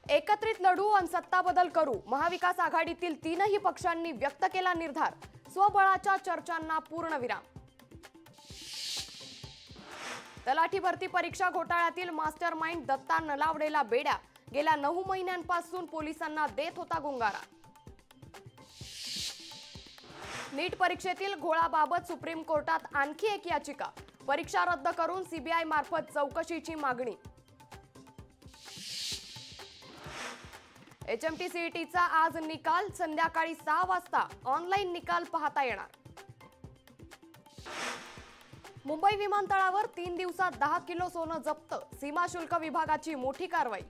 एकत्रित लढू आणि सत्ता बदल करू, महाविकास आघाडीतील तीनही पक्षांनी व्यक्त केला निर्धार. स्वबळाच्या चर्चांना पूर्णविराम. तलाठी भरती परीक्षा घोटाळ्यातील मास्टर माइंड दत्ता नलावडेला बेड्या. गेल्या 9 महिन्यांपासून पोलिसांना देत होता गुंगारा. नीट परीक्षेतील घोळाबाबत सुप्रीम कोर्टात आणखी एक याचिका. परीक्षा रद्द करून सीबीआय मार्फत चौकशीची मागणी. HMT-CETचा आज निकाल संध्याकाळी 6 वाजता ऑनलाईन निकाल पाहता येणार. मुंबई विमानतळावर 3 दिवसात 10 किलो सोनं जप्त. सीमा शुल्क विभागाची मोठी कारवाई.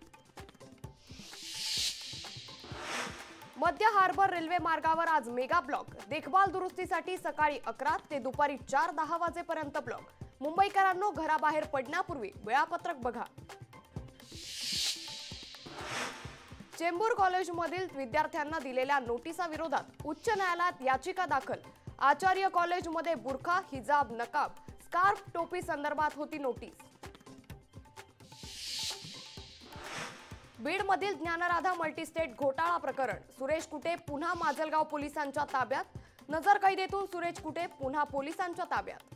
मध्य हार्बर रेल्वे मार्गावर आज मेगा ब्लॉक. देखभाल दुरुस्तीसाठी सकाळी 11 ते दुपारी 4:10 वाजेपर्यंत ब्लॉक. मुंबईकरांनो, घराबाहेर पडण्यापूर्वी वेळापत्रक बघा. चेंबूर कॉलेजमधील विद्यार्थ्यांना दिलेल्या नोटिसाविरोधात उच्च न्यायालयात याचिका दाखल. आचार्य कॉलेजमध्ये बुरखा, हिजाब, नकाब, स्कार्फ, टोपी संदर्भात होती नोटीस. बीडमधील ज्ञानराधा मल्टीस्टेट घोटाळा प्रकरण. सुरेश कुटे पुन्हा माजलगाव पोलिसांच्या ताब्यात. नजरकैदेतून सुरेश कुटे पुन्हा पोलिसांच्या ताब्यात.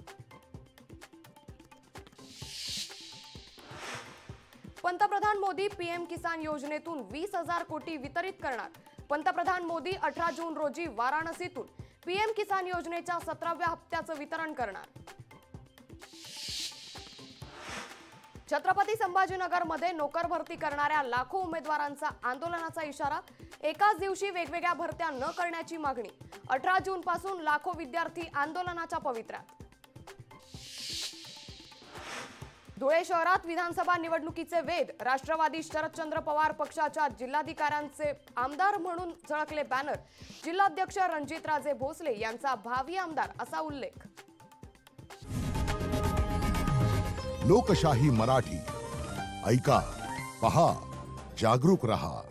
पंतप्रधान मोदी पीएम किसान योजनेतून 20,000 कोटी वितरित करणार. पंतप्रधान मोदी 18 जून रोजी वाराणसीतून पीएम किसान योजनेच्या 17व्या हप्त्याचं वितरण करणार. छत्रपती संभाजीनगरमध्ये नोकर भरती करणाऱ्या लाखो उमेदवारांचा आंदोलनाचा इशारा. एकाच दिवशी वेगवेगळ्या भरत्या न करण्याची मागणी. 18 जून पासून लाखो विद्यार्थी आंदोलनाच्या पवित्र्यात. धुळे शहरात विधानसभा निवडणुकीचे वेध. राष्ट्रवादी शरदचंद्र पवार पक्षाच्या जिल्हाधिकाऱ्यांचे आमदार म्हणून झळकले बॅनर. जिल्हाध्यक्ष रणजितराजे भोसले यांचा भावी आमदार असा उल्लेख. लोकशाही मराठी ऐका, पहा, जागरूक रहा.